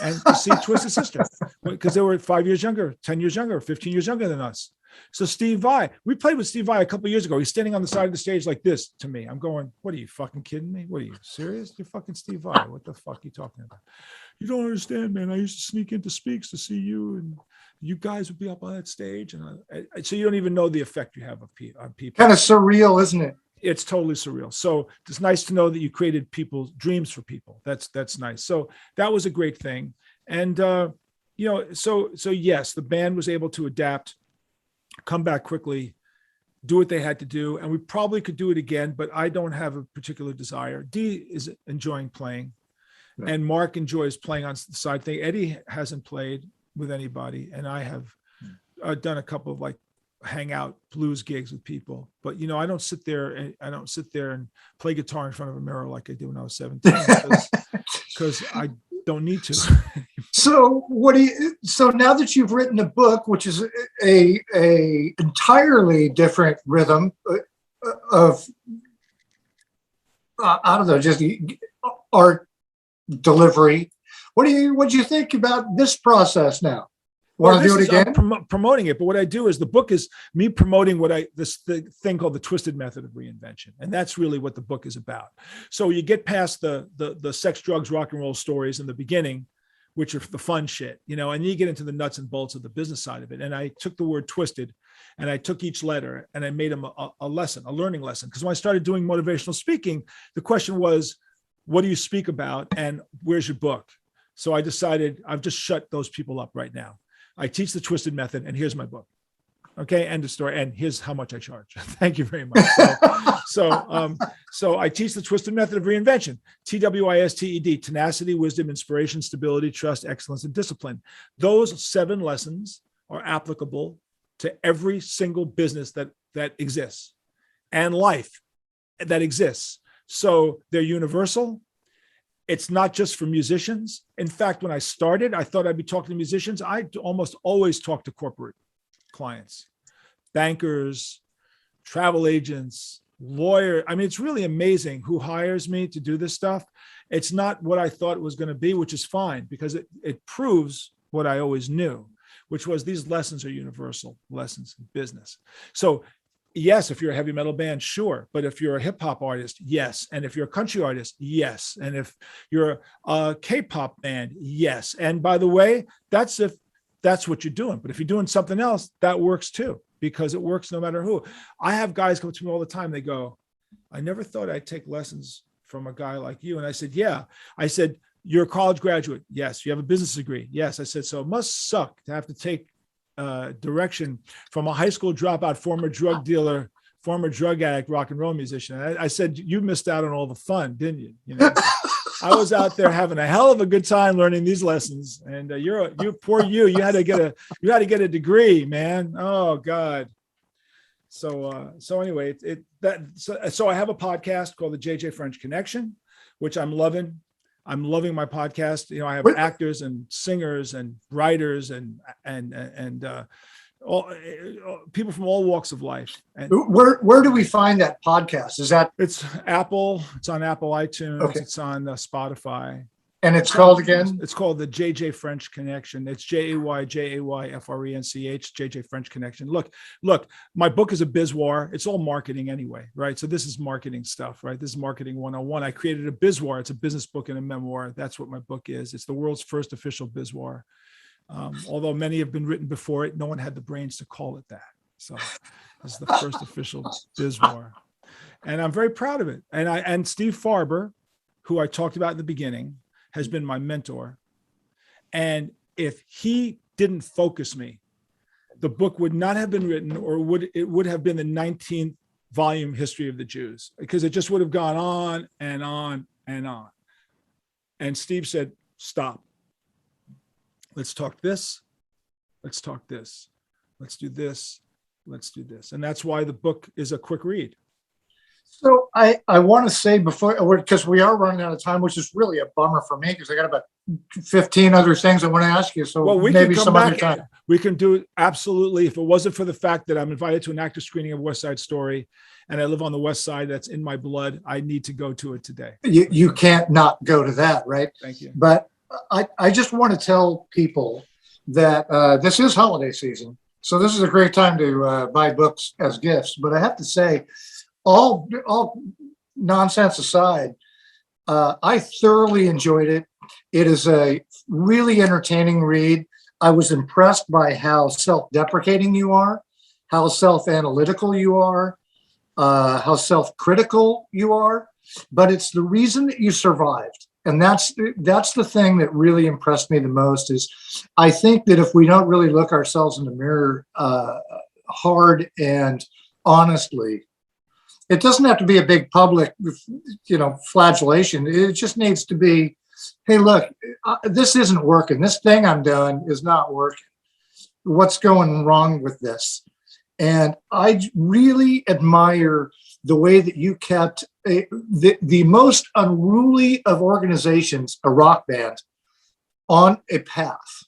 and to see Twisted Sister, because they were 5 years younger, 10 years younger, 15 years younger than us. So Steve Vai, we played with Steve Vai a couple of years ago. He's standing on the side of the stage like this to me. I'm going, what are you fucking kidding me? What are you serious? You're fucking Steve Vai. What the fuck are you talking about? You don't understand, man. I used to sneak into Speaks to see you, and you guys would be up on that stage. And so you don't even know the effect you have on people. Kind of surreal, isn't it? It's totally surreal. So it's nice to know that you created people's dreams for people. That's nice. So that was a great thing. And, so yes, the band was able to adapt, come back quickly, do what they had to do. And we probably could do it again, but I don't have a particular desire. D is enjoying playing, and Mark enjoys playing on the side thing. Eddie hasn't played with anybody, and I have done a couple of like hangout blues gigs with people, but I don't sit there and play guitar in front of a mirror like I did when I was 17, because I don't need to. So so now that you've written a book, which is a entirely different rhythm of, I don't know, just art delivery, what do you think about this process now? Want to do it again? I'm promoting it, but what I do is the book is me promoting the thing called the Twisted Method of Reinvention, and that's really what the book is about. So you get past the sex, drugs, rock and roll stories in the beginning, which are the fun shit, and you get into the nuts and bolts of the business side of it. And I took the word twisted, and I took each letter and I made them a lesson, a learning lesson. Because when I started doing motivational speaking, the question was, what do you speak about, and where's your book? So I decided I've just shut those people up right now. I teach the Twisted Method, and here's my book. Okay, end of story. And here's how much I charge. Thank you very much. So I teach the twisted method of reinvention. TWISTED: tenacity, wisdom, inspiration, stability, trust, excellence, and discipline. Those 7 lessons are applicable to every single business that exists and life that exists. So they're universal. It's not just for musicians. In fact, when I started, I thought I'd be talking to musicians. I almost always talk to corporate clients, bankers, travel agents, lawyers. I mean, it's really amazing who hires me to do this stuff. It's not what I thought it was going to be, which is fine, because it proves what I always knew, which was these lessons are universal lessons in business. So yes, if you're a heavy metal band, sure. But if you're a hip hop artist, yes. And if you're a country artist, yes. And if you're a K-pop band, yes. And by the way, that's if that's what you're doing. But if you're doing something else, that works too, because it works no matter who. I have guys come to me all the time. They go, I never thought I'd take lessons from a guy like you. And I said, yeah. I said, you're a college graduate. Yes. You have a business degree. Yes. I said, so it must suck to have to take direction from a high school dropout, former drug dealer, former drug addict, rock and roll musician. I said, you missed out on all the fun, didn't you? You know, I was out there having a hell of a good time learning these lessons, and you had to get a degree, man. Oh God. So anyway, so I have a podcast called the JJ French Connection, which I'm loving. I'm loving my podcast. You know, I have actors and singers and writers and all people from all walks of life. And where do we find that podcast? it's Apple. It's on Apple iTunes. Okay. It's on Spotify. And it's called again? It's called the JJ French Connection. It's JAYFRENCH, JJ French Connection. Look, my book is a bizwar. It's all marketing anyway, right? So this is marketing stuff, right? This is marketing 101. I created a bizwar. It's a business book and a memoir. That's what my book is. It's the world's first official bizwar. Although many have been written before it, no one had the brains to call it that. So this is the first official bizwar. And I'm very proud of it. And Steve Farber, who I talked about in the beginning, has been my mentor. And if he didn't focus me, the book would not have been written, or it would have been the 19th volume history of the Jews, because it just would have gone on and on and on. And Steve said, stop. Let's talk this. Let's talk this. Let's do this. Let's do this. And that's why the book is a quick read. So I want to say before, because we are running out of time, which is really a bummer for me, because I got about 15 other things I want to ask you. So we maybe can come some back. other time. We can do it. Absolutely. If it wasn't for the fact that I'm invited to an actor screening of West Side Story and I live on the West Side, that's in my blood, I need to go to it today. You can't not go to that, right? Thank you. But I just want to tell people that this is holiday season. So this is a great time to buy books as gifts. But I have to say, all nonsense aside, I thoroughly enjoyed it. It is a really entertaining read. I was impressed by how self-deprecating you are, how self-analytical you are, how self-critical you are. But it's the reason that you survived. And that's the thing that really impressed me the most. Is I think that if we don't really look ourselves in the mirror hard and honestly, it doesn't have to be a big public, flagellation. It just needs to be, hey, look, this isn't working. This thing I'm doing is not working. What's going wrong with this? And I really admire the way that you kept the most unruly of organizations, a rock band, on a path.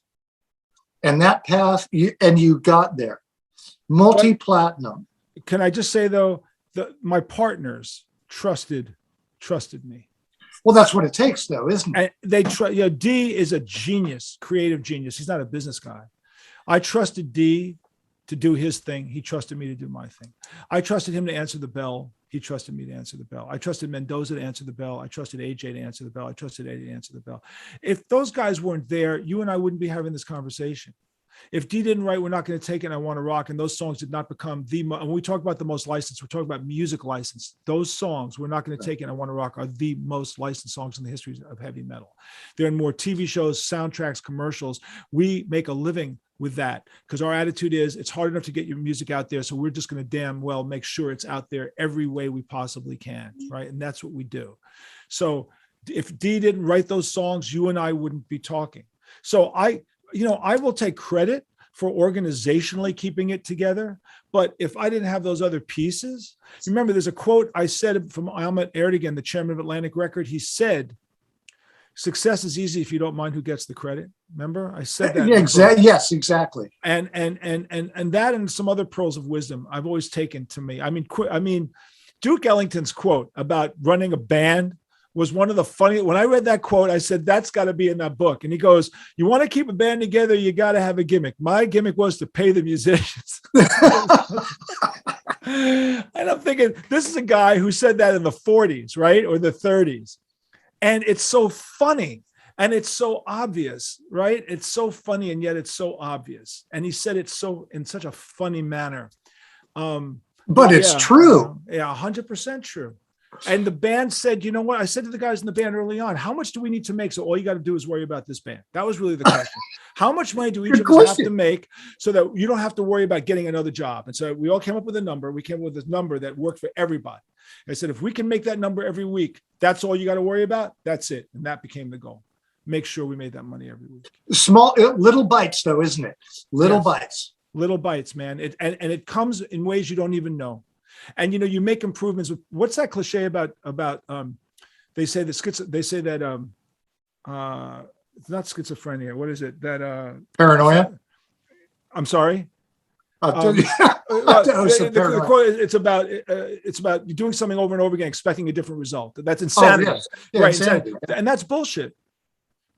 And that path, you got there. Multi-platinum. Can I just say, though, my partners trusted me. Well, that's what it takes, though, isn't it? And they D is a genius, creative genius. He's not a business guy. I trusted D to do his thing. He trusted me to do my thing. I trusted him to answer the bell. He trusted me to answer the bell. I trusted Mendoza to answer the bell. I trusted AJ to answer the bell. I trusted Eddie to answer the bell. If those guys weren't there, you and I wouldn't be having this conversation. If D didn't write We're Not Going to Take It and I Want to Rock, and those songs did not become when we talk about the most licensed, we're talking about music license. Those songs, We're Not Going to Take It and I Want to Rock, are the most licensed songs in the history of heavy metal. They're in more TV shows, soundtracks, commercials. We make a living with that because our attitude is it's hard enough to get your music out there. So we're just going to damn well make sure it's out there every way we possibly can. Right. And that's what we do. So if D didn't write those songs, you and I wouldn't be talking. So I will take credit for organizationally keeping it together. But if I didn't have those other pieces, remember, there's a quote I said from Ahmet Ertegun, the chairman of Atlantic Record. He said, "Success is easy if you don't mind who gets the credit." Remember, I said that. Yeah, exactly. Yes, exactly. And that and some other pearls of wisdom I've always taken to me. I mean, Duke Ellington's quote about running a band was one of the funny. When I read that quote, I said, that's got to be in that book. And he goes, "You want to keep a band together, you got to have a gimmick." My gimmick was to pay the musicians. And I'm thinking, this is a guy who said that in the 40s, right? Or the 30s. And it's so funny. And it's so obvious, right? It's so funny, and yet it's so obvious. And he said it in such a funny manner. But it's true. Yeah, 100% true. And the band said, you know what? I said to the guys in the band early on, how much do we need to make? So all you got to do is worry about this band. That was really the question. How much money do each of us have to make so that you don't have to worry about getting another job? And so we all came up with a number. We came up with this number that worked for everybody. I said, if we can make that number every week, that's all you got to worry about. That's it. And that became the goal. Make sure we made that money every week. Little bites though, isn't it? Little bites. Little bites, man. And it comes in ways you don't even know. And you make improvements. What's that cliche about? They say that it's not schizophrenia. What is it? That paranoia. I'm sorry. It's about doing something over and over again, expecting a different result. That's insanity, right? Insanity. And that's bullshit.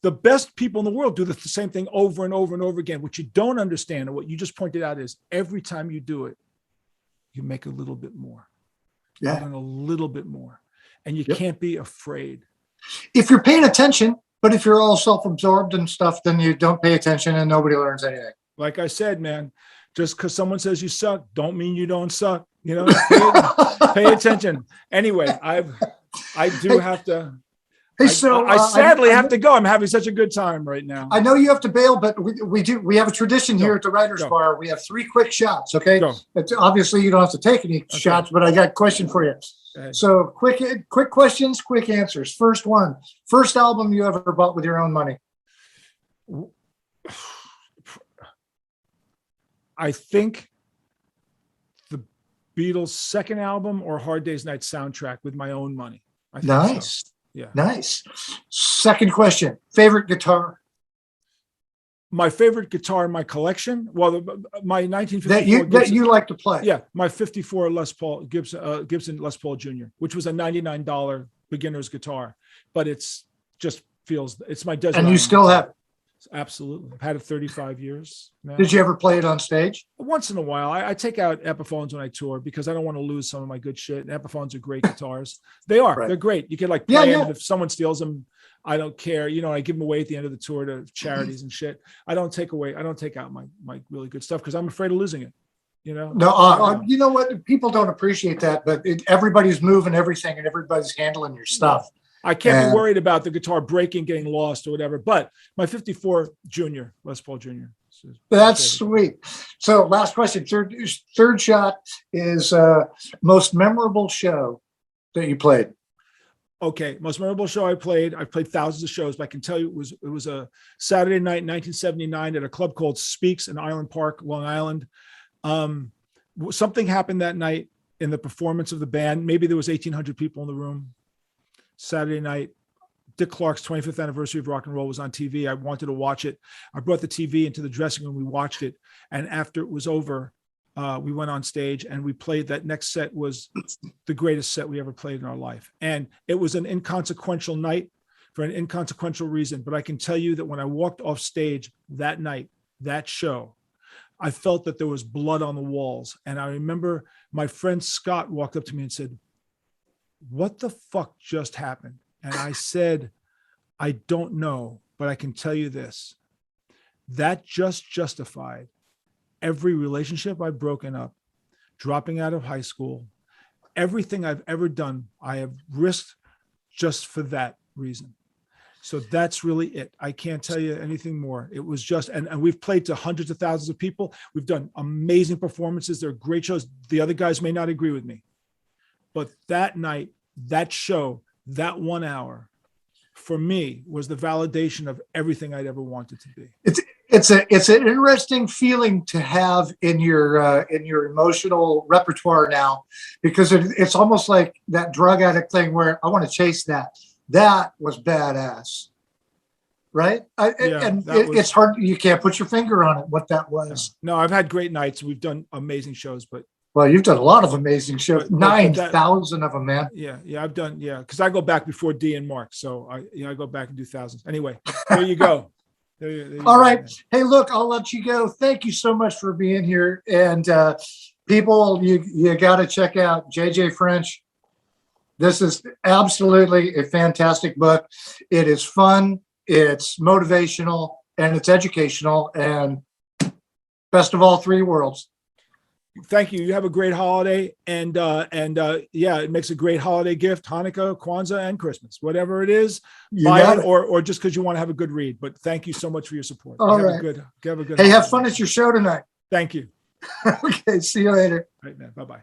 The best people in the world do the same thing over and over and over again. What you don't understand, and what you just pointed out, is every time you do it, you make a little bit more. Yeah. And a little bit more. And you can't be afraid. If you're paying attention, but if you're all self-absorbed and stuff, then you don't pay attention and nobody learns anything. Like I said, man, just because someone says you suck, don't mean you don't suck. Pay attention. Anyway, I do have to. Hey, so I sadly have to go. I'm having such a good time right now. I know you have to bail, but we have a tradition here at the Writers Bar. We have 3 quick shots. Okay. It's obviously you don't have to take any shots, but I got a question for you. So quick questions, quick answers. First one, first album you ever bought with your own money? I think the Beatles' second album or Hard Day's Night soundtrack with my own money. Nice. So. Yeah. Nice. Second question, favorite guitar? My favorite guitar in my collection, my 1954 that you like to play. Yeah, my 54 Gibson Les Paul Jr., which was a $99 beginner's guitar, but it's my desert. And you still have it? Absolutely. I've had it 35 years now. Did you ever play it on stage? Once in a while. I take out Epiphones when I tour because I don't want to lose some of my good shit. And Epiphones are great guitars. They are. Right. They're great. You can play them. If someone steals them, I don't care. I give them away at the end of the tour to charities and shit. I don't take out my really good stuff because I'm afraid of losing it. No, you know what? People don't appreciate that, but everybody's moving everything and everybody's handling your stuff. I can't be worried about the guitar breaking, getting lost or whatever, but my 54 Junior, Les Paul Jr. That's sweet. So last question, third shot is most memorable show that you played. Okay, most memorable show I played. I've played thousands of shows, but I can tell you it was a Saturday night in 1979 at a club called Speaks in Island Park, Long Island. Something happened that night in the performance of the band. Maybe there was 1,800 people in the room. Saturday night, Dick Clark's 25th anniversary of rock and roll was on TV. I wanted to watch it. I brought the TV into the dressing room. We watched it. And after it was over, we went on stage and we played. That next set was the greatest set we ever played in our life. And it was an inconsequential night for an inconsequential reason. But I can tell you that when I walked off stage that night, that show, I felt that there was blood on the walls. And I remember my friend Scott walked up to me and said, "What the fuck just happened?" And I said, "I don't know, but I can tell you this. that just justified every relationship I've broken up, dropping out of high school, everything I've ever done, I have risked just for that reason. So that's really it. I can't tell you anything more. It was just, and we've played to hundreds of thousands of people. We've done amazing performances. They're great shows. The other guys may not agree with me, but that night, that show, that 1 hour, for me was the validation of everything I'd ever wanted to be. It's an interesting feeling to have in your emotional repertoire now, because it's almost like that drug addict thing where I want to chase that. That was badass, right? It's hard. You can't put your finger on it, what that was. No, I've had great nights. We've done amazing shows, but. Well, you've done a lot of amazing shows, 9,000 of them, man. Yeah, I've done, because I go back before D and Mark. So I go back and do thousands. Anyway, there you go. All right. Man. Hey, look, I'll let you go. Thank you so much for being here. And people, you got to check out JJ French. This is absolutely a fantastic book. It is fun, it's motivational, and it's educational, and best of all three worlds. Thank you. You have a great holiday, and it makes a great holiday gift: Hanukkah, Kwanzaa, and Christmas. Whatever it is, buy it, or just because you want to have a good read. But thank you so much for your support. All have right. a good. Hey, have fun at your show tonight. Thank you. Okay. See you later. Right, man. Bye-bye.